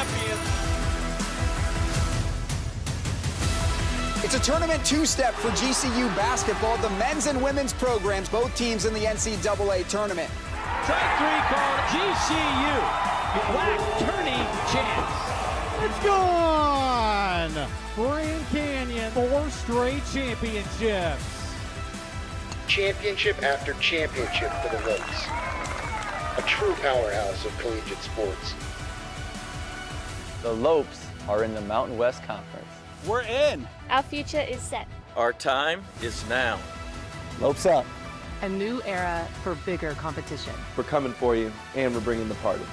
champions. It's a tournament two-step for GCU basketball. The men's and women's programs, both teams in the NCAA tournament. Strike three called GCU. Black tourney chance. It's gone! Grand Canyon, 4 straight championships. Championship after championship for the Lopes. A true powerhouse of collegiate sports. The Lopes are in the Mountain West Conference. We're in. Our future is set. Our time is now. Lopes up. A new era for bigger competition. We're coming for you, and we're bringing the party.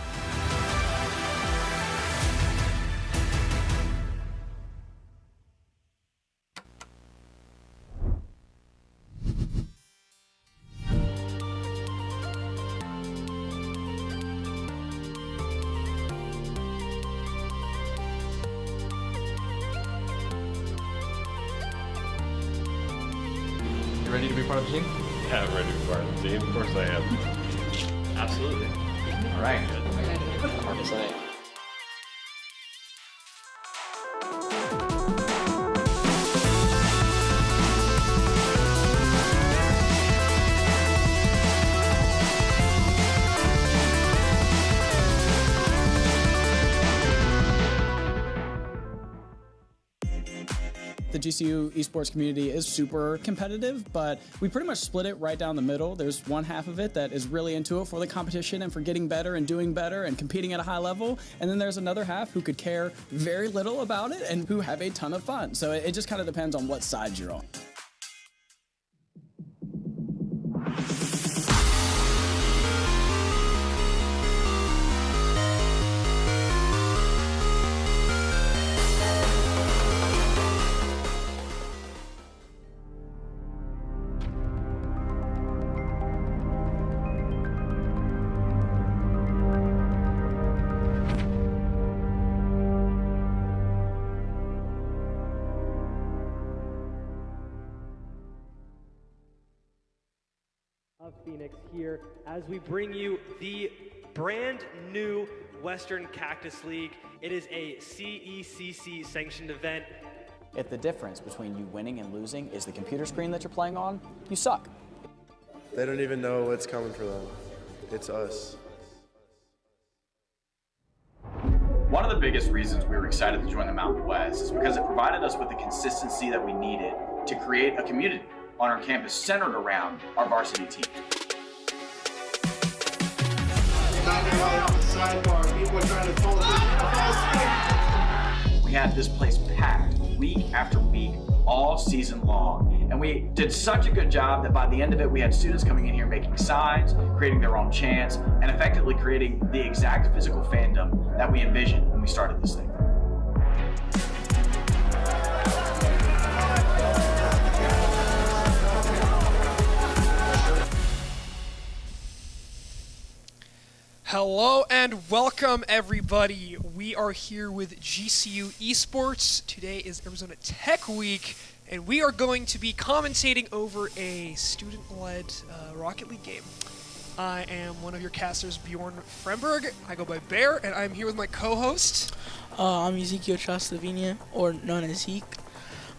Ready to be part of the team? Yeah, I'm ready to be part of the team. Of course I am. Absolutely. All right. Yes, I am. The GCU esports community is super competitive, but we pretty much split it right down the middle. There's one half of it that is really into it for the competition and for getting better and doing better and competing at a high level. And then there's another half who could care very little about it and who have a ton of fun. So it just kind of depends on what side you're on. Of Phoenix here as we bring you the brand new Western Cactus League. It is a CECC sanctioned event. If the difference between you winning and losing is the computer screen that you're playing on, you suck. They don't even know what's coming for them. It's us. One of the biggest reasons we were excited to join the Mountain West is because it provided us with the consistency that we needed to create a community on our campus centered around our varsity team. We had this place packed week after week, all season long. And we did such a good job that by the end of it, we had students coming in here making signs, creating their own chants, and effectively creating the exact physical fandom that we envisioned when we started this thing. Hello and welcome everybody. We are here with GCU Esports. Today is Arizona Tech Week and we are going to be commentating over a student-led Rocket League game. I am one of your casters, Bjorn Fremberg. I go by Bear and I'm here with my co-host. I'm Ezekiel Chastavina, or known as Zeke.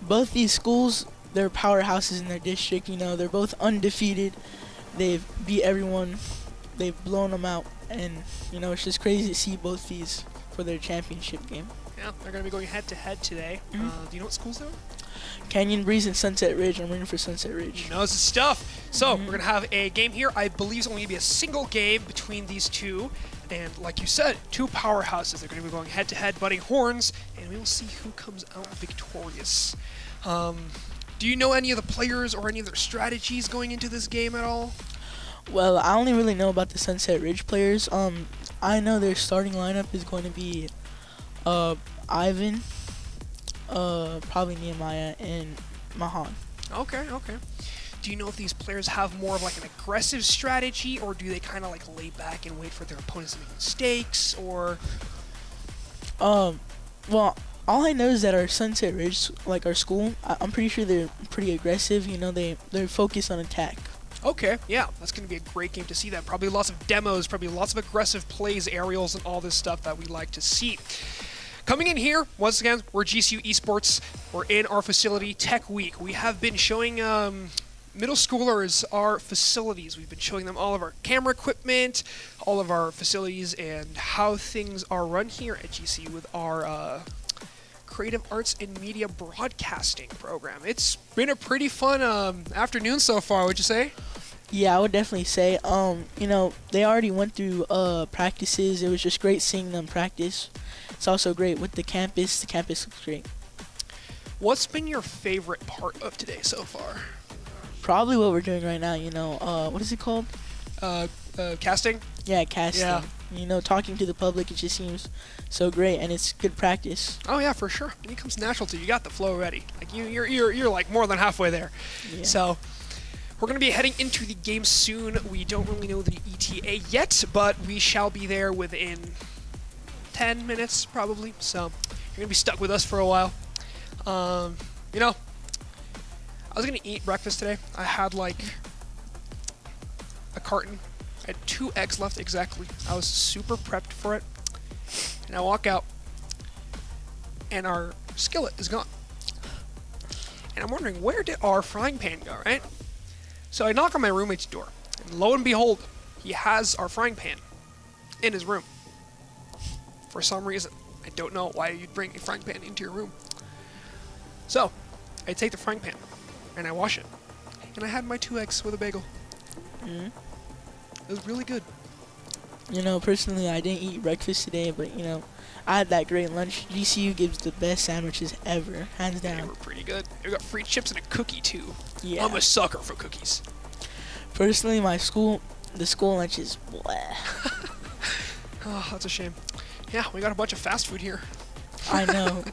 Both these schools, they're powerhouses in their district. You know, they're both undefeated. They've beat everyone. They've blown them out. And, you know, it's just crazy to see both these for their championship game. Yeah, they're going to be going head-to-head today. Do you know what schools they are? Canyon Breeze and Sunset Ridge. I'm rooting for Sunset Ridge. He knows his stuff. So, we're going to have a game here. I believe it's only going to be a single game between these two. And like you said, two powerhouses. They're going to be going head-to-head, butting horns, and we will see who comes out victorious. Do you know any of the players or any of their strategies going into this game at all? Well, I only really know about the Sunset Ridge players. I know their starting lineup is going to be Ivan, probably Nehemiah, and Mahan. Okay. Do you know if these players have more of like an aggressive strategy, or do they kind of like lay back and wait for their opponents to make mistakes, or? Well, all I know is that our Sunset Ridge, like our school, I'm pretty sure they're pretty aggressive. You know, they're focused on attack. Okay, yeah, that's going to be a great game to see that. Probably lots of demos, probably lots of aggressive plays, aerials, and all this stuff that we like to see. coming in here, once again, we're GCU Esports. We're in our facility, Tech Week. We have been showing middle schoolers our facilities. We've been showing them all of our camera equipment, all of our facilities, and how things are run here at GCU with our creative arts and media broadcasting program. It's been a pretty fun afternoon so far, would you say? Yeah, I would definitely say. You know, they already went through practices. It was just great seeing them practice. It's also great with the campus. The campus looks great. What's been your favorite part of today so far? Probably what we're doing right now, you know, what is it called? Casting? Yeah, casting. Yeah. You know, talking to the public, it just seems so great, and it's good practice. Oh yeah, for sure. It comes natural to you. You got the flow already. Like you're like more than halfway there. Yeah. So we're going to be heading into the game soon. We don't really know the ETA yet, but we shall be there within 10 minutes probably. So you're going to be stuck with us for a while. You know, I was going to eat breakfast today. I had like a carton. I had 2 eggs left exactly. I was super prepped for it. And I walk out, and our skillet is gone. And I'm wondering, where did our frying pan go, right? So I knock on my roommate's door, and lo and behold, he has our frying pan in his room. For some reason. I don't know why you'd bring a frying pan into your room. So, I take the frying pan, and I wash it. And I had my 2 eggs with a bagel. Mm-hmm. It was really good. You know, personally, I didn't eat breakfast today, but, you know, I had that great lunch. GCU gives the best sandwiches ever, hands down. They were pretty good. We got free chips and a cookie, too. Yeah. I'm a sucker for cookies. Personally, the school lunch is bleh. Oh, that's a shame. Yeah, we got a bunch of fast food here. I know.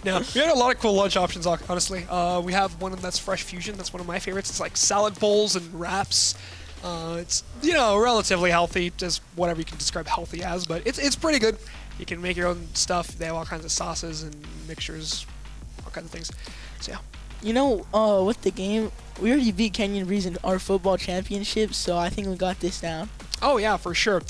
No, we had a lot of cool lunch options, honestly. We have one that's Fresh Fusion. That's one of my favorites. It's like salad bowls and wraps. It's, you know, relatively healthy, just whatever you can describe healthy as, but it's pretty good. You can make your own stuff. They have all kinds of sauces and mixtures, all kinds of things. So, yeah. You know, with the game, we already beat Canyon Breeze in our football championship, so I think we got this down. Oh, yeah, for sure.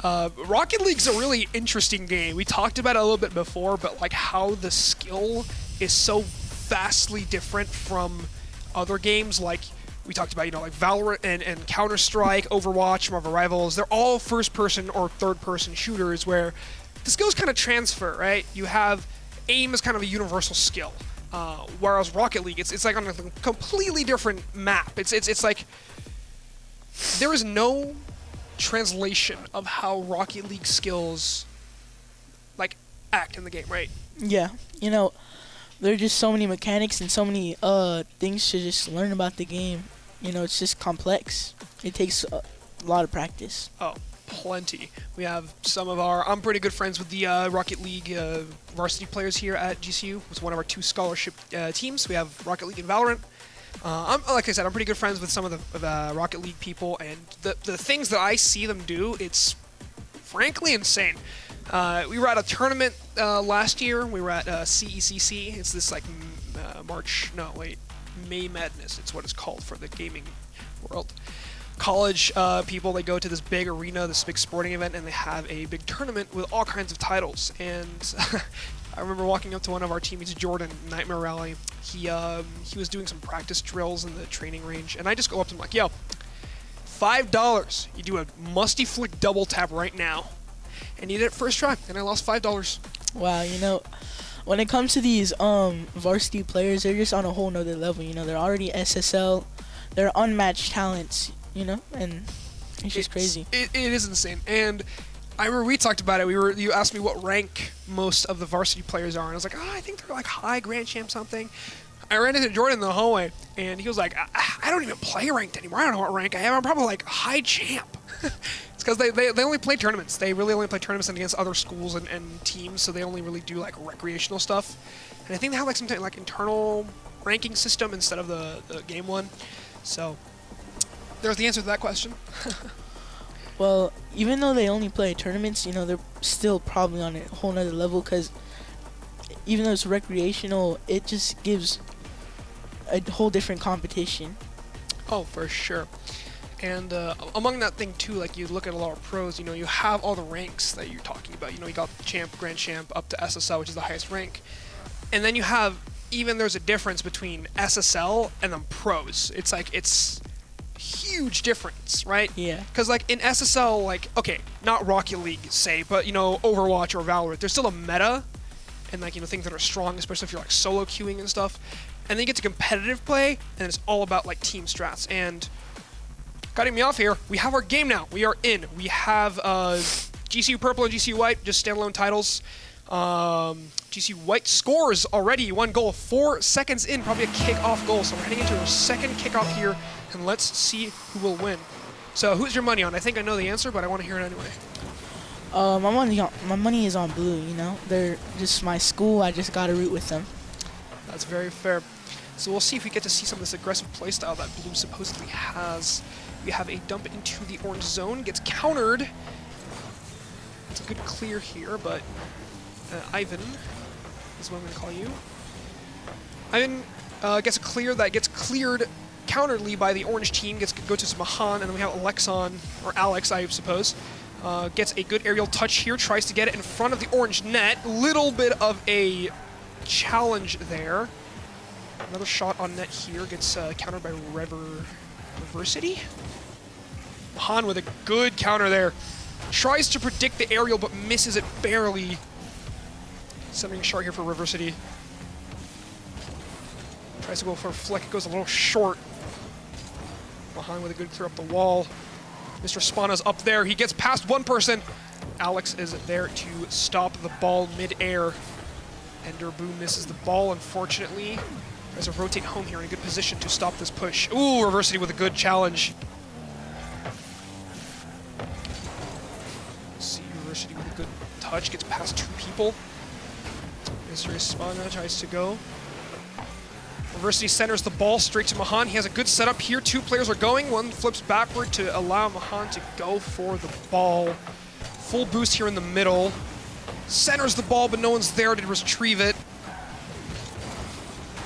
Rocket League's a really interesting game. We talked about it a little bit before, but like how the skill is so vastly different from other games. Like we talked about, you know, like Valorant and Counter-Strike, Overwatch, Marvel Rivals. They're all first-person or third-person shooters where the skills kind of transfer, right? You have aim as kind of a universal skill, whereas Rocket League, it's like on a completely different map. It's like there is no translation of how Rocket League skills like act in the game, right? Yeah, you know, there are just so many mechanics and so many things to just learn about the game. You know, it's just complex. It takes a lot of practice. Oh, plenty. We have some of our... I'm pretty good friends with the Rocket League varsity players here at GCU. It's one of our 2 scholarship teams. We have Rocket League and Valorant. Like I said, I'm pretty good friends with some of the Rocket League people, and the things that I see them do, it's frankly insane. We were at a tournament last year. We were at CECC. It's this like May Madness. It's what it's called for the gaming world. College people, they go to this big arena, this big sporting event, and they have a big tournament with all kinds of titles. And I remember walking up to one of our teammates, Jordan, Nightmare Rally. He was doing some practice drills in the training range, and I just go up to him like, yo, $5. You do a musty flick double tap right now. And he did it first try, and I lost $5. Wow, you know, when it comes to these varsity players, they're just on a whole nother level. You know, they're already SSL. They're unmatched talents, you know, and it's just crazy. It is insane. And I remember we talked about it. You asked me what rank most of the varsity players are, and I was like, I think they're like high Grand Champ something. I ran into Jordan in the hallway, and he was like, I don't even play ranked anymore. I don't know what rank I am. I'm probably like high champ. It's because they only play tournaments. They really only play tournaments against other schools and teams, so they only really do like recreational stuff. And I think they have like some like internal ranking system instead of the game one. So there's the answer to that question. Well, even though they only play tournaments, you know, they're still probably on a whole nother level, because even though it's recreational, it just gives a whole different competition. Oh, for sure. And among that thing too, like you look at a lot of pros, you know, you have all the ranks that you're talking about. You know, you got champ, grand champ, up to SSL, which is the highest rank. And then you have, even there's a difference between SSL and then pros. It's like, it's huge difference, right? Yeah. Because like in SSL, like, okay, not Rocket League, say, but you know, Overwatch or Valorant, there's still a meta and like, you know, things that are strong, especially if you're like solo queuing and stuff. And then you get to competitive play, and it's all about like team strats. And cutting me off here, we have our game now. We are in. We have GCU Purple and GCU White, just standalone titles. GCU White scores already 1 goal, 4 seconds in, probably a kickoff goal. So we're heading into our second kickoff here, and let's see who will win. So who's your money on? I think I know the answer, but I want to hear it anyway. My money is on blue, you know. They're just my school. I just got to root with them. That's very fair. So we'll see if we get to see some of this aggressive playstyle that blue supposedly has. We have a dump into the orange zone, gets countered. It's a good clear here, but Ivan is what I'm going to call you. Ivan gets a clear that gets cleared counteredly by the orange team, gets to go to Mahan, and then we have Alexon, or Alex, I suppose. Gets a good aerial touch here, tries to get it in front of the orange net. Little bit of a challenge there. Another shot on net here, gets countered by Reversity. Mahan with a good counter there. Tries to predict the aerial, but misses it barely. Sending a shot here for Reversity. Tries to go for a flick, it goes a little short. Mahan with a good clear up the wall. Mr. Spana's up there, he gets past one person. Alex is there to stop the ball mid-air. Ender Boom misses the ball, unfortunately. Tries to rotate home here in a good position to stop this push. Ooh, Reversity with a good challenge. Let's see, Reversity with a good touch, gets past 2 people. Mr. Spana tries to go. Reversity centers the ball straight to Mahan. He has a good setup here. 2 players are going. One flips backward to allow Mahan to go for the ball. Full boost here in the middle. Centers the ball, but no one's there to retrieve it.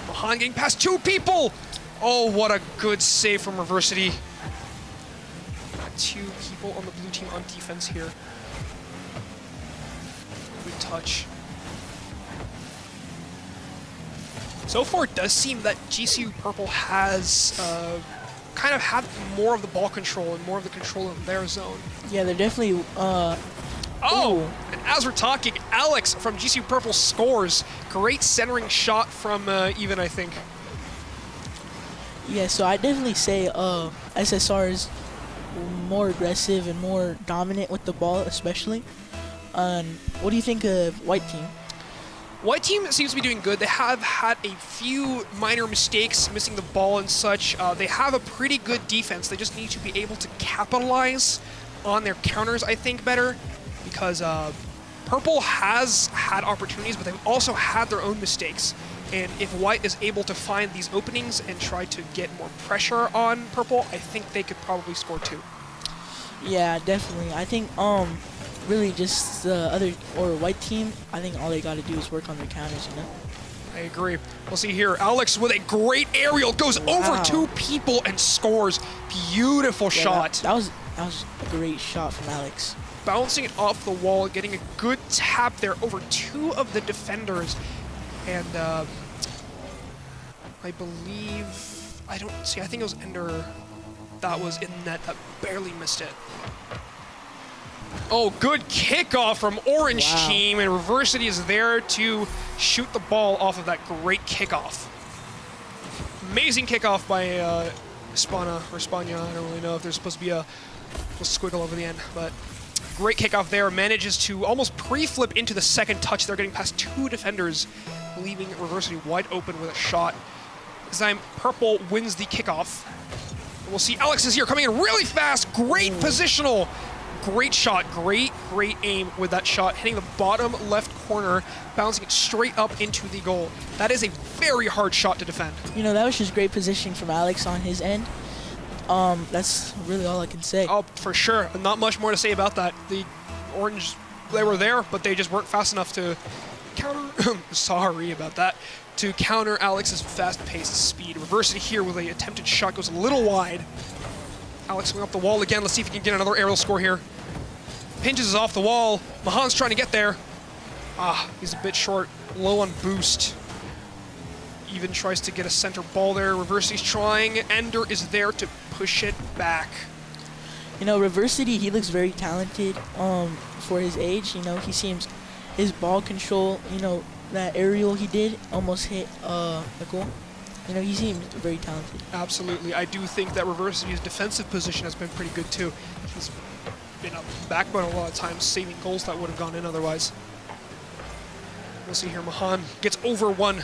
Mahan getting past 2 people. Oh, what a good save from Reversity. 2 people on the blue team on defense here. Good touch. So far, it does seem that GCU Purple has kind of had more of the ball control and more of the control in their zone. Yeah, they're definitely... Oh! And as we're talking, Alex from GCU Purple scores. Great centering shot from Even, I think. Yeah, so I definitely say SSR is more aggressive and more dominant with the ball, especially. What do you think of White Team? White team seems to be doing good. They have had a few minor mistakes, missing the ball and such. They have a pretty good defense. They just need to be able to capitalize on their counters, I think, better. Because Purple has had opportunities, but they've also had their own mistakes. And if White is able to find these openings and try to get more pressure on Purple, I think they could probably score 2. Yeah, definitely. I think really just the other or White team, I think all they got to do is work on their counters, you know? I agree. We'll see here. Alex with a great aerial goes over 2 people and scores. Beautiful shot. That was a great shot from Alex. Bouncing it off the wall, getting a good tap there over 2 of the defenders. And I believe, I think it was Ender that was in net that barely missed it. Oh, good kickoff from Orange Team, and Reversity is there to shoot the ball off of that great kickoff. Amazing kickoff by Spana, or Spania. I don't really know if there's supposed to be a squiggle over the end, but great kickoff there. Manages to almost pre-flip into the second touch. They're getting past 2 defenders, leaving Reversity wide open with a shot. This time, Purple wins the kickoff. And we'll see Alex is here, coming in really fast. Great positional. Great shot, great aim with that shot, hitting the bottom left corner, bouncing it straight up into the goal. That is a very hard shot to defend. You know, that was just great positioning from Alex on his end. That's really all I can say. Oh, for sure. Not much more to say about that. The Orange, they were there, but they just weren't fast enough to counter, sorry about that, to counter Alex's fast-paced speed. Reversity here with an attempted shot goes a little wide. Alex going up the wall again. Let's see if he can get another aerial score here. Pinches is off the wall. Mahan's trying to get there. He's a bit short. Low on boost. Even tries to get a center ball there. Reversity's trying. Ender is there to push it back. You know, Reversity, he looks very talented for his age. You know, he seems his ball control, you know, that aerial he did almost hit a goal. You know, he seems very talented. Absolutely. I do think that Reversity's defensive position has been pretty good too. He's been a backbone a lot of times, saving goals that would have gone in otherwise. We'll see here. Mahan gets over one.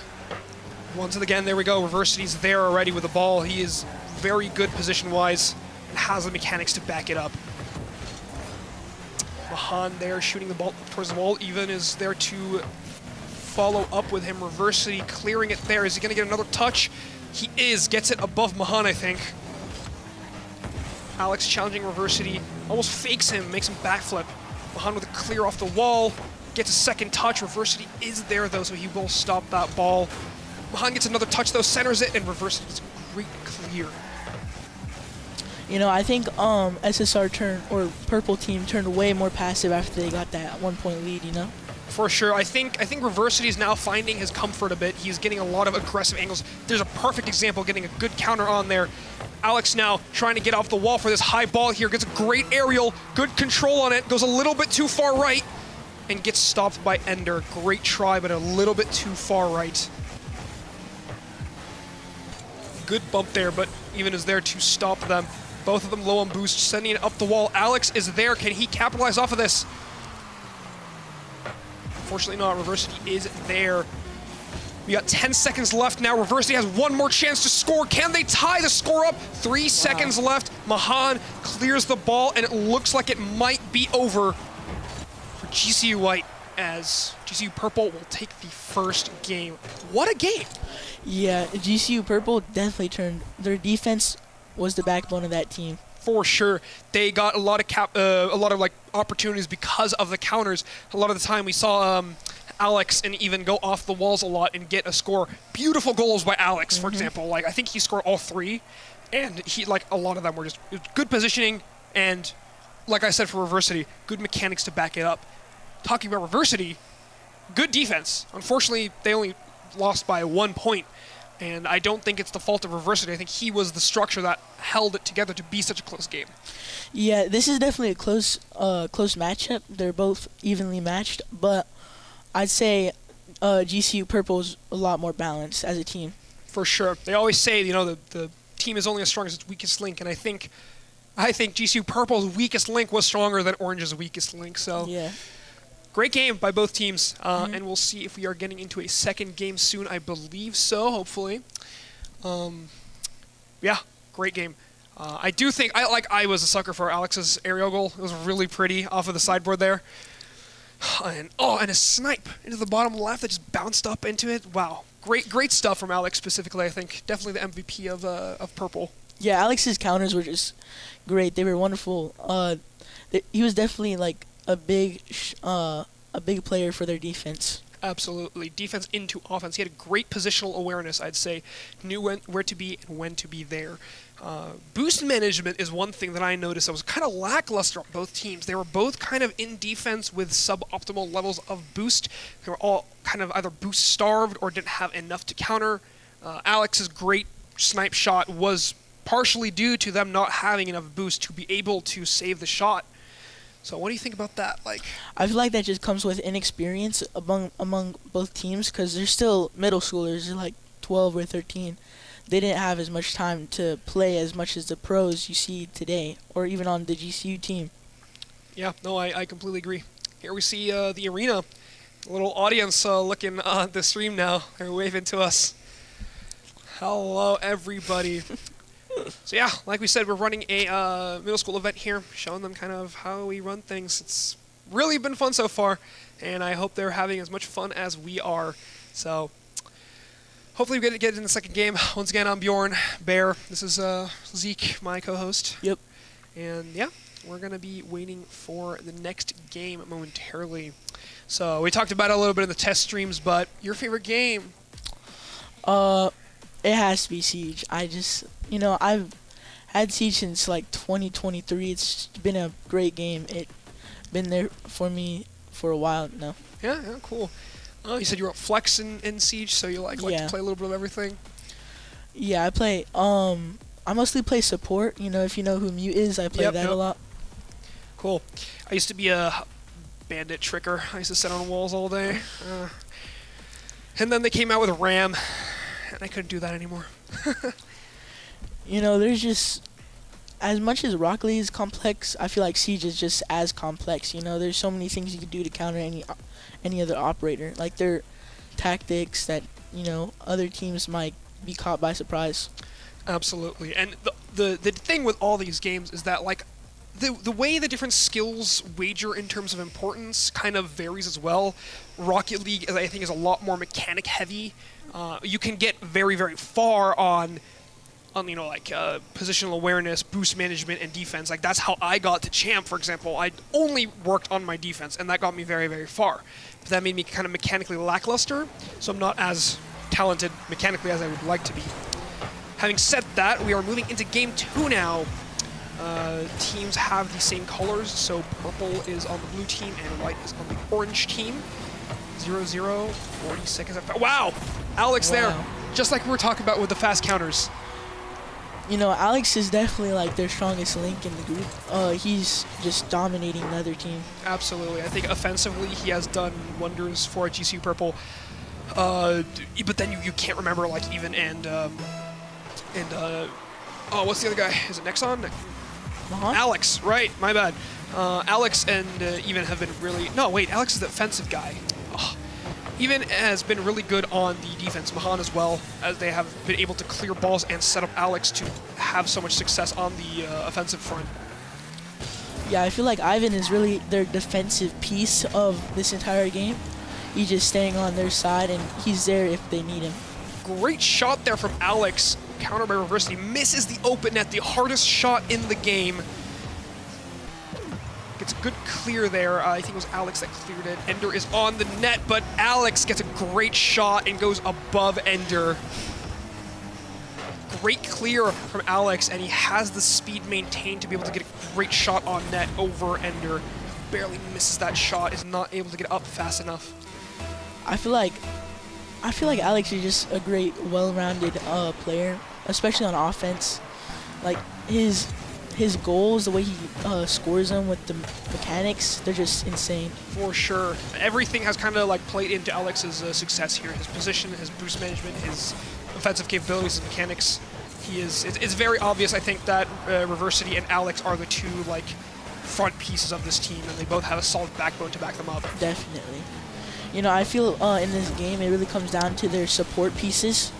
Once again, there we go. Reversity's there already with the ball. He is very good position-wise and has the mechanics to back it up. Mahan there shooting the ball towards the wall. Even is there to follow up with him. Reversity clearing it there. Is he going to get another touch? He is. Gets it above Mahan, I think. Alex challenging Reversity. Almost fakes him, makes him backflip. Mahan with a clear off the wall. Gets a second touch. Reversity is there, though, so he will stop that ball. Mahan gets another touch, though, centers it, and Reversity gets a great clear. You know, I think SSR Purple team turned way more passive after they got that 1-point lead, you know? For sure. I think Reversity is now finding his comfort a bit. He's getting a lot of aggressive angles. There's a perfect example, getting a good counter on there. Alex now trying to get off the wall for this high ball here. Gets a great aerial, good control on it. Goes a little bit too far right and gets stopped by Ender. Great try, but a little bit too far right. Good bump there, but even is there to stop them. Both of them low on boost, sending it up the wall. Alex is there. Can he capitalize off of this? Unfortunately not. Reversity is there. We got 10 seconds left now. Reversity has one more chance to score. Can they tie the score up? 3 seconds left. Mahan clears the ball, and it looks like it might be over for GCU White as GCU Purple will take the first game. What a game! Yeah, GCU Purple definitely turned. Their defense was the backbone of that team. For sure, they got a lot of like opportunities because of the counters. A lot of the time, we saw Alex and even go off the walls a lot and get a score. Beautiful goals by Alex, for example. Like I think he scored all 3, and he a lot of them were just good positioning and, like I said, for Reversity, good mechanics to back it up. Talking about Reversity, good defense. Unfortunately, they only lost by 1 point. And I don't think it's the fault of Reversity. I think he was the structure that held it together to be such a close game. Yeah, this is definitely a close matchup. They're both evenly matched, but I'd say GCU Purple's a lot more balanced as a team. For sure. They always say, you know, the team is only as strong as its weakest link, and I think GCU Purple's weakest link was stronger than Orange's weakest link. So yeah. Great game by both teams, and we'll see if we are getting into a second game soon. I believe so, hopefully. Yeah, great game. I do think I was a sucker for Alex's aerial goal. It was really pretty off of the sideboard there, and a snipe into the bottom left that just bounced up into it. Wow, great stuff from Alex specifically. I think definitely the MVP of Purple. Yeah, Alex's counters were just great. They were wonderful. He was definitely like a big player for their defense. Absolutely. Defense into offense. He had a great positional awareness, I'd say. Knew where to be and when to be there. Boost management is one thing that I noticed that was kind of lackluster on both teams. They were both kind of in defense with suboptimal levels of boost. They were all kind of either boost starved or didn't have enough to counter. Alex's great snipe shot was partially due to them not having enough boost to be able to save the shot. So what do you think about that? I feel like that just comes with inexperience among both teams because they're still middle schoolers. They're like 12 or 13. They didn't have as much time to play as much as the pros you see today, or even on the GCU team. Yeah, no, I completely agree. Here we see the arena. A little audience looking at the stream now. They're waving to us. Hello, everybody. So yeah, like we said, we're running a middle school event here, showing them kind of how we run things. It's really been fun so far, and I hope they're having as much fun as we are. So hopefully we get in the second game. Once again, I'm Bjorn Bear. This is Zeke, my co-host. Yep. And yeah, we're going to be waiting for the next game momentarily. So we talked about it a little bit in the test streams, but your favorite game? It has to be Siege. I've had Siege since like 2023. It's been a great game. It's been there for me for a while now. Yeah, cool. You said you were Flex in Siege, so you like to play a little bit of everything? Yeah, I play. I mostly play support. If you know who Mute is, I play that a lot. Cool. I used to be a bandit tricker. I used to sit on walls all day. And then they came out with a Ram, and I couldn't do that anymore. There's just, as much as Rocket League is complex, I feel like Siege is just as complex. There's so many things you can do to counter any other operator. Like their tactics that, other teams might be caught by surprise. Absolutely. And the thing with all these games is that, like, the way the different skills wager in terms of importance kind of varies as well. Rocket League, I think, is a lot more mechanic heavy. You can get very, very far on positional awareness, boost management, and defense. Like, that's how I got to champ, for example. I only worked on my defense, and that got me very, very far. But that made me kind of mechanically lackluster, so I'm not as talented mechanically as I would like to be. Having said that, we are moving into Game 2 now. Teams have the same colors, so purple is on the blue team and white is on the orange team. 0-0, 40 seconds. Wow! Alex there, just like we were talking about with the fast counters. Alex is definitely like their strongest link in the group. He's just dominating the other team. Absolutely. I think offensively he has done wonders for GCU Purple. But then you can't remember, like, even what's the other guy? Is it Nexon? Alex, right, my bad. Alex and Even have been really... No, wait, Alex is the offensive guy. Even has been really good on the defense. Mahan as well, as they have been able to clear balls and set up Alex to have so much success on the offensive front. Yeah, I feel like Ivan is really their defensive piece of this entire game. He's just staying on their side, and he's there if they need him. Great shot there from Alex. Counter by Reversity. Misses the open net, the hardest shot in the game. Gets a good clear there. I think it was Alex that cleared it. Ender is on the net, but Alex gets a great shot and goes above Ender. Great clear from Alex, and he has the speed maintained to be able to get a great shot on net over Ender. Barely misses that shot, is not able to get up fast enough. I feel like Alex is just a great, well-rounded player, especially on offense. Like his goals, the way he scores them with the mechanics, they're just insane. For sure. Everything has kind of like played into Alex's success here. His position, his boost management, his offensive capabilities, his mechanics. It's very obvious, I think, that Reversity and Alex are the two like front pieces of this team, and they both have a solid backbone to back them up. Definitely. I feel in this game, it really comes down to their support pieces.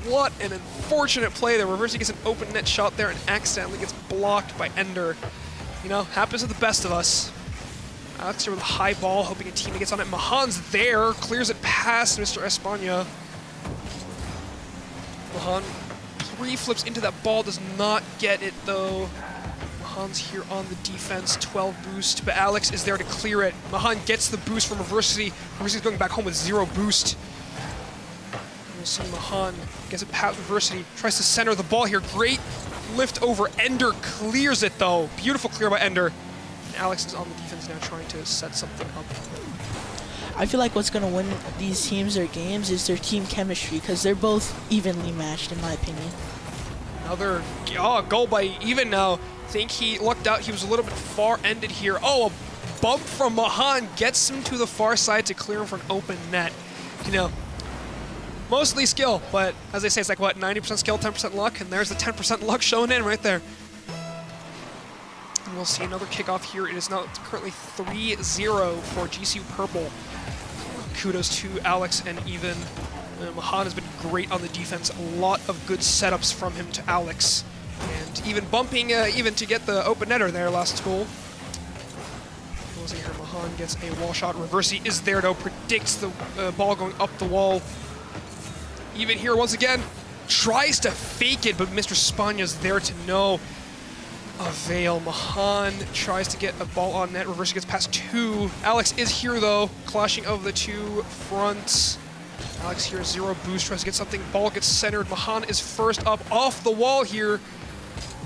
What an unfortunate play there. Reversity gets an open net shot there and accidentally gets blocked by Ender. Happens to the best of us. Alex here with a high ball, hoping a teammate gets on it. Mahan's there, clears it past Mr. Espana. Mahan pre-flips into that ball, does not get it though. Mahan's here on the defense, 12 boost, but Alex is there to clear it. Mahan gets the boost from Reversity. Reversity's going back home with 0 boost. We'll see Mahan gets it past Reversity, tries to center the ball here. Great lift over Ender, clears it though. Beautiful clear by Ender. And Alex is on the defense now trying to set something up. I feel like what's going to win these teams their games is their team chemistry, because they're both evenly matched, in my opinion. Another goal by Even now. Think he lucked out. He was a little bit far-ended here. A bump from Mahan gets him to the far side to clear him for an open net. Mostly skill, but as they say, it's like, what, 90% skill, 10% luck? And there's the 10% luck shown in right there. And we'll see another kickoff here. It is now currently 3-0 for GCU Purple. Kudos to Alex and Even. Mahan has been great on the defense. A lot of good setups from him to Alex. And even bumping Even to get the open netter there last goal. We'll see here, Mahan gets a wall shot. Reversity is there though, predicts the ball going up the wall. Even here once again, tries to fake it, but Mr. Spanya's there to no avail. Mahan tries to get a ball on net. Reversity gets past 2. Alex is here though, clashing of the 2 fronts. Alex here, 0 boost, tries to get something. Ball gets centered. Mahan is first up off the wall here.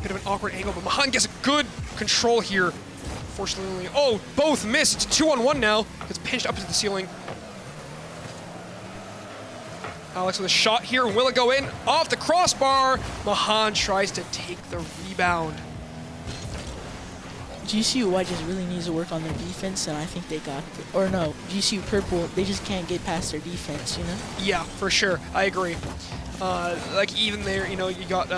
Bit of an awkward angle, but Mahan gets a good control here. Fortunately, oh, both missed. It's 2-on-1 now. It's pinched up into the ceiling. Alex with a shot here. Will it go in? Off the crossbar. Mahan tries to take the rebound. GCU White just really needs to work on their defense, and I think they got it. Or no, GCU Purple, they just can't get past their defense, you know? Yeah, for sure. I agree. Like even there, you know, you got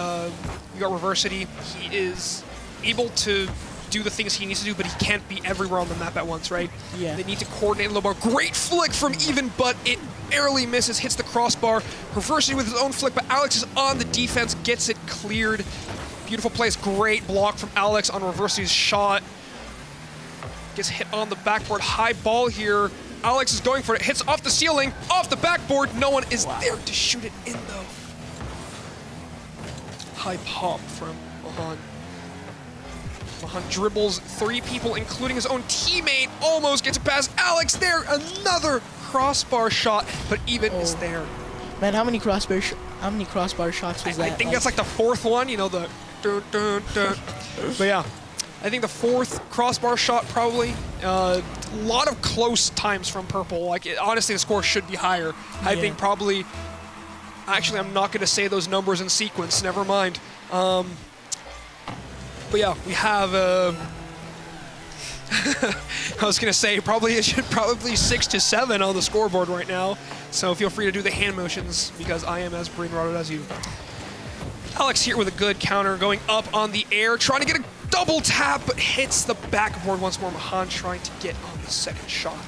Reversity. He is able to do the things he needs to do, but he can't be everywhere on the map at once, right? Yeah. They need to coordinate a little more. Great flick from Even, but it barely misses, hits the crossbar. Reversity with his own flick, but Alex is on the defense, gets it cleared. Beautiful place, great block from Alex on Reversity's shot. Gets hit on the backboard, high ball here. Alex is going for it, hits off the ceiling, off the backboard. No one is there to shoot it in though. High pop from Mahan. Mahan dribbles 3 people, including his own teammate, almost gets it past Alex there. Another crossbar shot, but Even is there. Man, how many crossbar shots was that? I think that's like the 4th one, you know, the dun, dun, dun. But yeah, I think the 4th crossbar shot probably. A lot of close times from Purple. Like, honestly, the score should be higher. I think probably, actually, I'm not going to say those numbers in sequence, never mind. But yeah, we have, I was going to say, it should probably 6-7 on the scoreboard right now. So feel free to do the hand motions because I am as brain-rotted as you. Alex here with a good counter, going up on the air, trying to get a double tap, but hits the backboard once more. Mahan trying to get on the second shot.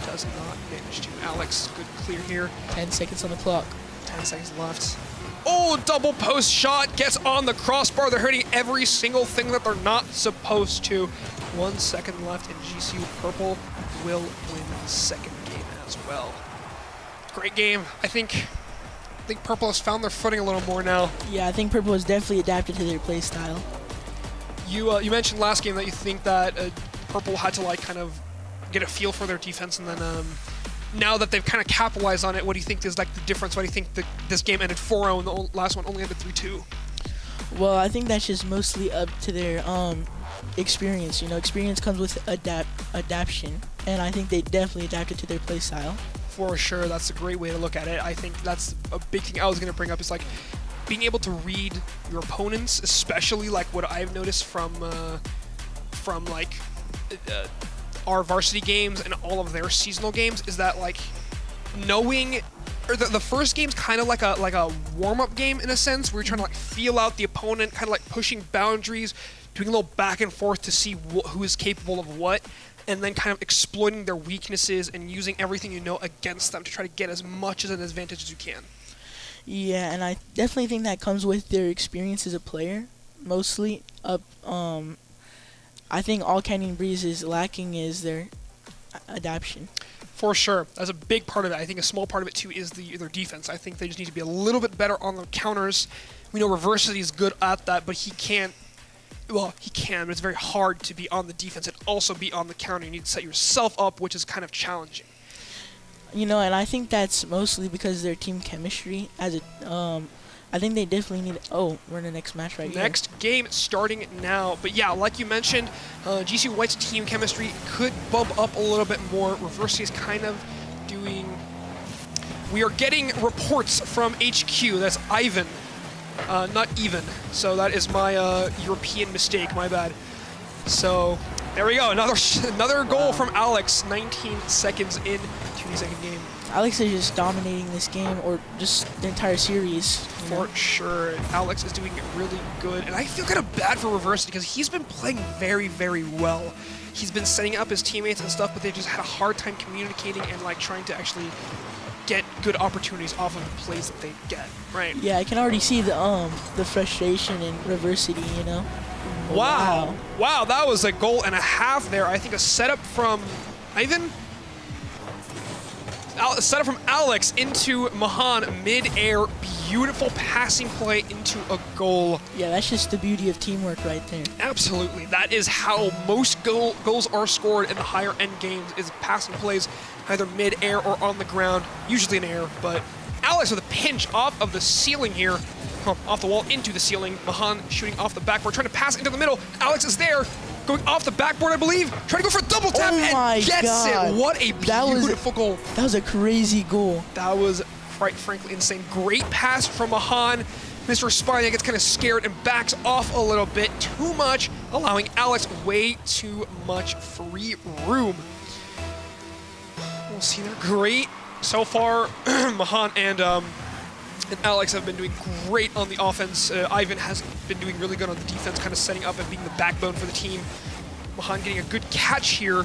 Does not manage to. Alex, good clear here. 10 seconds on the clock. 10 seconds left. Oh, double post shot, gets on the crossbar. They're hurting every single thing that they're not supposed to. 1 second left, and GCU Purple will win the second game as well. Great game. I think Purple has found their footing a little more now. Yeah, I think Purple has definitely adapted to their play style. You mentioned last game that you think that Purple had to like kind of get a feel for their defense, and then now that they've kind of capitalized on it, what do you think is like the difference? Why do you think this game ended 4-0 and the last one only ended 3-2? Well, I think that's just mostly up to their experience. You know, experience comes with adaptation, and I think they definitely adapted to their play style. For sure, that's a great way to look at it. I think that's a big thing I was going to bring up is like being able to read your opponents, especially like what I've noticed from like our varsity games and all of their seasonal games is that like knowing, or the first game's kind of like a warm-up game in a sense, where you're trying to like feel out the opponent, kind of like pushing boundaries, doing a little back and forth to see who is capable of what, and then kind of exploiting their weaknesses and using everything you know against them to try to get as much as an advantage as you can. Yeah, and I definitely think that comes with their experience as a player, mostly. I think all Canyon Breeze is lacking is their adaptation. For sure. That's a big part of it. I think a small part of it, too, is their defense. I think they just need to be a little bit better on the counters. We know Reversity is good at that, but he can't. Well, he can, but it's very hard to be on the defense and also be on the counter. You need to set yourself up, which is kind of challenging. You know, and I think that's mostly because of their team chemistry. I think they definitely need. Oh, we're in the next match right here. Next game starting now. But yeah, like you mentioned, GCU White's team chemistry could bump up a little bit more. Reversity is kind of doing. We are getting reports from HQ. That's Ivan. Not Even. So that is my European mistake, my bad. So there we go, another goal from Alex, 19 seconds in to the second game. Alex is just dominating this game, or just the entire series. For sure, Alex is doing really good, and I feel kind of bad for Reversity because he's been playing very, very well. He's been setting up his teammates and stuff, but they just had a hard time communicating and like trying to actually get good opportunities off of the plays that they get, right? Yeah, I can already see the frustration in Reversity, you know? Wow. Wow, that was a goal and a half there. I think a setup from Ivan? Setup from Alex into Mahan mid-air. Beautiful passing play into a goal. Yeah, that's just the beauty of teamwork right there. Absolutely. That is how most goals are scored in the higher end games, is passing plays either mid-air or on the ground, usually in air, but Alex with a pinch off of the ceiling here. Off the wall into the ceiling. Mahan shooting off the backboard, trying to pass into the middle. Alex is there, going off the backboard, I believe. Trying to go for a double tap and gets it. What a beautiful goal. That was a crazy goal. That was, quite frankly, insane. Great pass from Mahan. Mr. Spania gets kind of scared and backs off a little bit too much, allowing Alex way too much free room. We'll see there. Great so far. Mahan and Alex have been doing great on the offense. Ivan has been doing really good on the defense, kind of setting up and being the backbone for the team. Mahan getting a good catch here.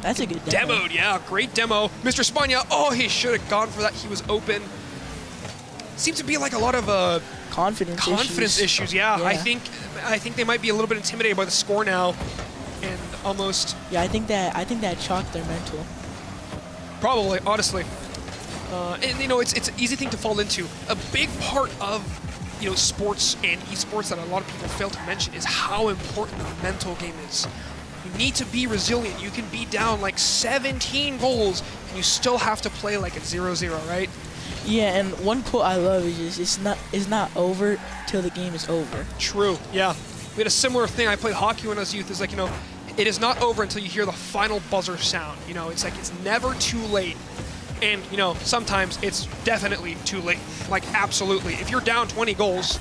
That's a good demo. Demoed, yeah, great demo. Mr. Spania, oh, he should have gone for that. He was open. Seems to be like a lot of confidence issues. Yeah. I think they might be a little bit intimidated by the score now, and almost. Yeah, I think that shocked their mental. Probably, honestly. And you know, it's an easy thing to fall into. A big part of sports and esports that a lot of people fail to mention is how important the mental game is. You need to be resilient. You can be down like 17 goals and you still have to play like it's 0-0, right? Yeah, and one quote I love is just it's not over till the game is over. True. Yeah, we had a similar thing. I played hockey when I was youth. It's like, it is not over until you hear the final buzzer sound. It's like it's never too late. And, sometimes it's definitely too late. Like, absolutely. If you're down 20 goals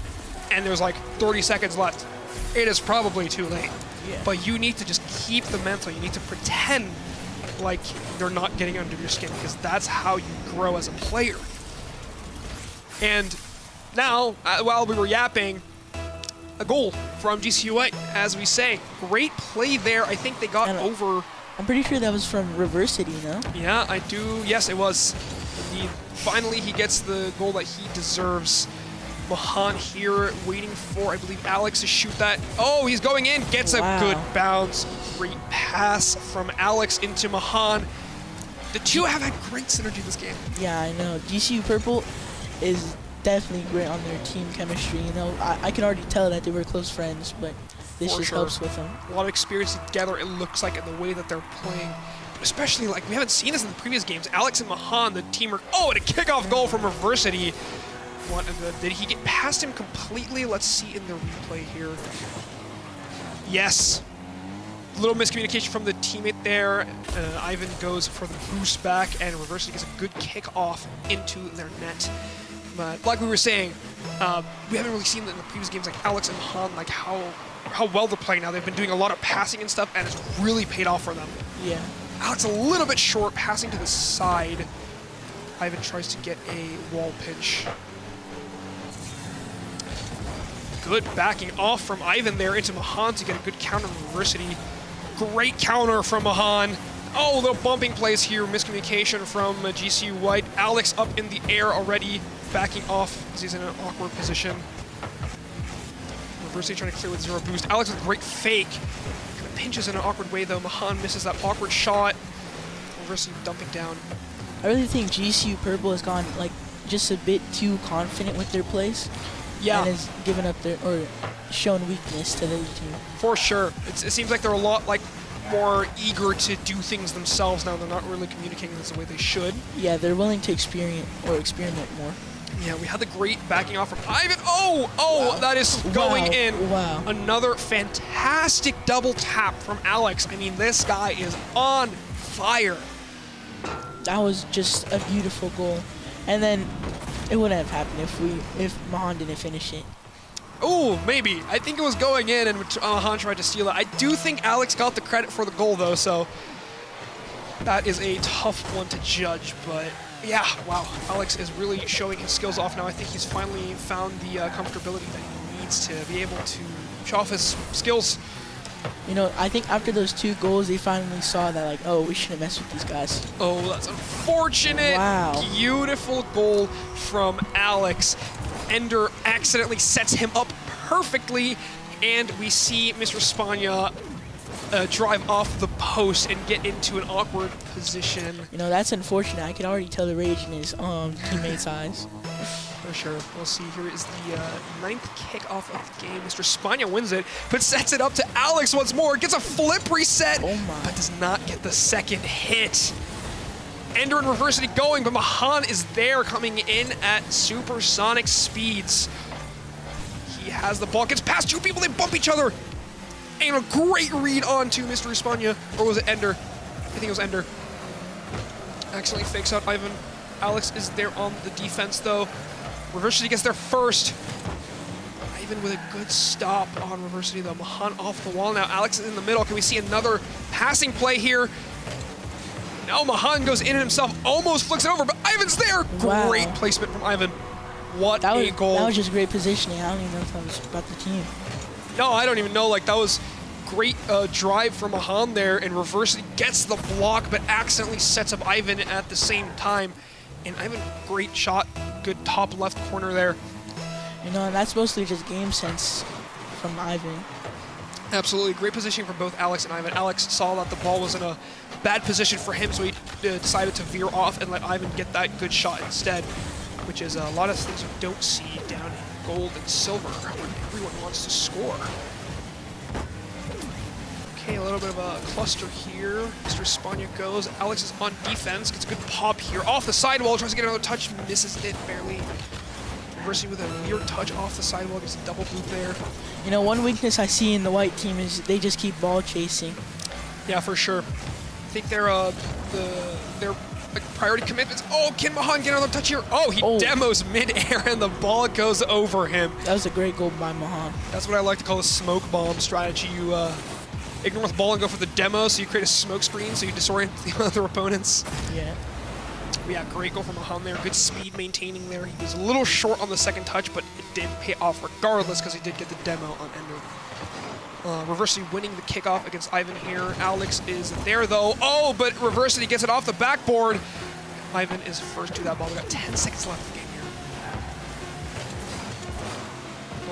and there's like 30 seconds left, it is probably too late. Yeah. But you need to just keep the mental. You need to pretend like they're not getting under your skin, because that's how you grow as a player. And now, while we were yapping, a goal from GCU White, as we say. Great play there. I think they got over... I'm pretty sure that was from Reversity, no? Yeah, I do. Yes, it was. Finally, he gets the goal that he deserves. Mahan here waiting for, I believe, Alex to shoot that. Oh, he's going in. Gets a good bounce. Great pass from Alex into Mahan. The two have had great synergy this game. Yeah, I know. GCU Purple is definitely great on their team chemistry. I can already tell that they were close friends, but this just helps with them. A lot of experience together, it looks like, in the way that they're playing. But especially, like, we haven't seen this in the previous games. Alex and Mahan, the teamwork. Oh, and a kickoff goal from Reversity. Did he get past him completely? Let's see in the replay here. Yes. A little miscommunication from the teammate there. Ivan goes for the boost back, and Reversity gets a good kick off into their net. But like we were saying, we haven't really seen in the previous games, like Alex and Mahan, like how well they're playing now. They've been doing a lot of passing and stuff, and it's really paid off for them. Yeah. Alex a little bit short, passing to the side. Ivan tries to get a wall pinch. Good backing off from Ivan there into Mahan to get a good counter on Reversity. Great counter from Mahan. Oh, little bumping plays here. Miscommunication from GCU White. Alex up in the air already, backing off because he's in an awkward position. Reversity trying to clear with 0 boost. Alex with a great fake. Kind of pinches in an awkward way though. Mahan misses that awkward shot. Reversity dumping down. I really think GCU Purple has gone like just a bit too confident with their plays. Yeah. And has given up or shown weakness to the team. For sure. It seems like they're a lot more eager to do things themselves now. They're not really communicating this the way they should. Yeah, they're willing to experiment more. Yeah, we had the great backing off from Ivan. Oh, wow. That is going in. Wow. Another fantastic double tap from Alex. I mean, this guy is on fire. That was just a beautiful goal. And then it wouldn't have happened if Mahan didn't finish it. Oh, maybe. I think it was going in and Mahan tried to steal it. I do think Alex got the credit for the goal though, so that is a tough one to judge, but yeah, wow. Alex is really showing his skills off now. I think he's finally found the comfortability that he needs to be able to show off his skills. I think after those 2 goals, they finally saw that, like, oh, we shouldn't mess with these guys. Oh, that's unfortunate. Wow. Beautiful goal from Alex. Ender accidentally sets him up perfectly, and we see Mr. Spania drive off the post and get into an awkward position. That's unfortunate. I can already tell the rage in his teammates' eyes. For sure. We'll see. Here is the 9th kickoff of the game. Mr. Spania wins it, but sets it up to Alex once more. Gets a flip reset, but does not get the second hit. Ender and Reversity going, but Mahan is there coming in at supersonic speeds. He has the ball, gets past 2 people, they bump each other. And a great read onto Mr. Espana, or was it Ender? I think it was Ender. Accidentally fakes out Ivan. Alex is there on the defense though. Reversity gets there first. Ivan with a good stop on Reversity though. Mahan off the wall now. Alex is in the middle. Can we see another passing play here? No, Mahan goes in himself, almost flicks it over, but Ivan's there. Wow. Great placement from Ivan. What a goal. That was just great positioning. I don't even know if that was about the team. No, I don't even know. Like, that was great drive from Mahan there, and Reversity gets the block, but accidentally sets up Ivan at the same time. And Ivan, great shot, good top left corner there. You know, and that's mostly just game sense from Ivan. Absolutely, great positioning for both Alex and Ivan. Alex saw that the ball was in a bad position for him, so he decided to veer off and let Ivan get that good shot instead, which is a lot of things you don't see down in gold and silver when everyone wants to score. Okay, a little bit of a cluster here. Mr. Espana goes. Alex is on defense, gets a good pop here. Off the sidewall, tries to get another touch, misses it barely. Reversity with a weird touch off the sidewall, gets a double boot there. You know, one weakness I see in the white team is they just keep ball chasing. Yeah, for sure. I think their like, priority commitments. Oh, can Mahan get another touch here? Oh, he demos mid-air and the ball goes over him. That was a great goal by Mahan. That's what I like to call a smoke bomb strategy. You ignore the ball and go for the demo, so you create a smoke screen so you disorient the other opponents. Yeah. Yeah, great goal from Mahan there. Good speed maintaining there. He was a little short on the second touch, but it did pay off regardless because he did get the demo on Ender. Reversity winning the kickoff against Ivan here. Alex is there though. Oh, but Reversity gets it off the backboard. Ivan is first to that ball. We got 10 seconds left in the game here.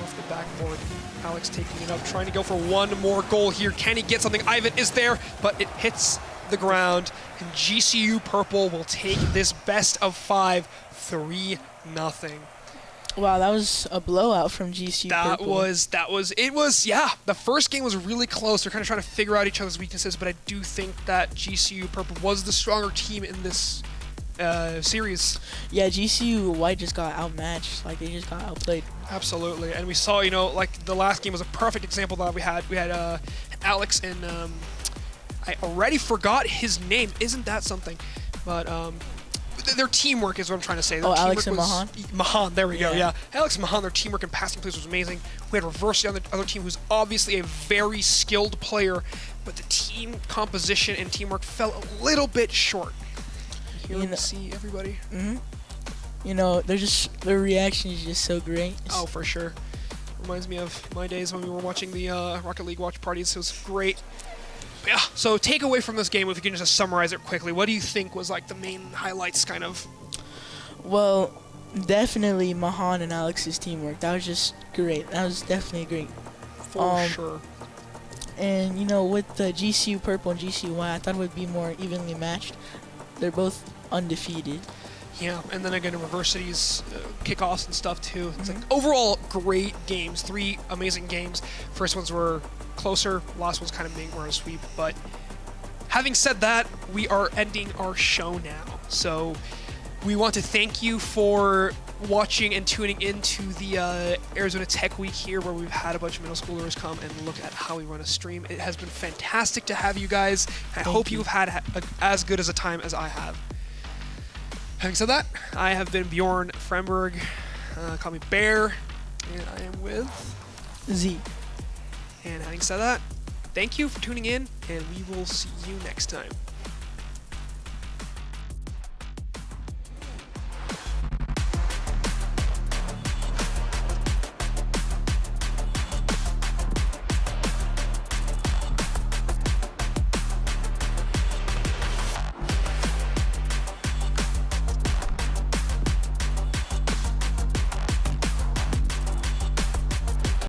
Off the backboard. Alex taking it up, trying to go for one more goal here. Can he get something? Ivan is there, but it hits the ground, and GCU Purple will take this best of 5, 3-0. Wow, that was a blowout from GCU Purple. Yeah, the first game was really close. They're kind of trying to figure out each other's weaknesses, but I do think that GCU Purple was the stronger team in this series. Yeah, GCU White just got outmatched. Like, they just got outplayed. Absolutely, and we saw, you know, like the last game was a perfect example that we had. We had Alex and I already forgot his name. Isn't that something? But their teamwork is what I'm trying to say. Their Alex and Mahan? Mahan, there we go, yeah. Alex and Mahan, their teamwork and passing plays was amazing. We had Reversity on the other team, who's obviously a very skilled player, but the team composition and teamwork fell a little bit short. Here we see everybody. You know, their reaction is just so great. Oh, for sure. Reminds me of my days when we were watching the Rocket League watch parties. It was great. But yeah, so takeaway from this game, if you can just summarize it quickly, what do you think was like the main highlights, kind of? Well, definitely Mahan and Alex's teamwork. That was just great. That was definitely great. For sure. And, you know, with the GCU Purple and GCU White, I thought it would be more evenly matched. They're both undefeated. Yeah, and then again, Reversity's kickoffs and stuff too. It's like overall great games, 3 amazing games. First ones were closer, last ones kind of were a sweep. But having said that, we are ending our show now. So we want to thank you for watching and tuning into the Arizona Tech Week here, where we've had a bunch of middle schoolers come and look at how we run a stream. It has been fantastic to have you guys. I hope you've had as good as a time as I have. Having said that, I have been Bjorn Fremberg. Call me Bear, and I am with Z. And having said that, thank you for tuning in, and we will see you next time.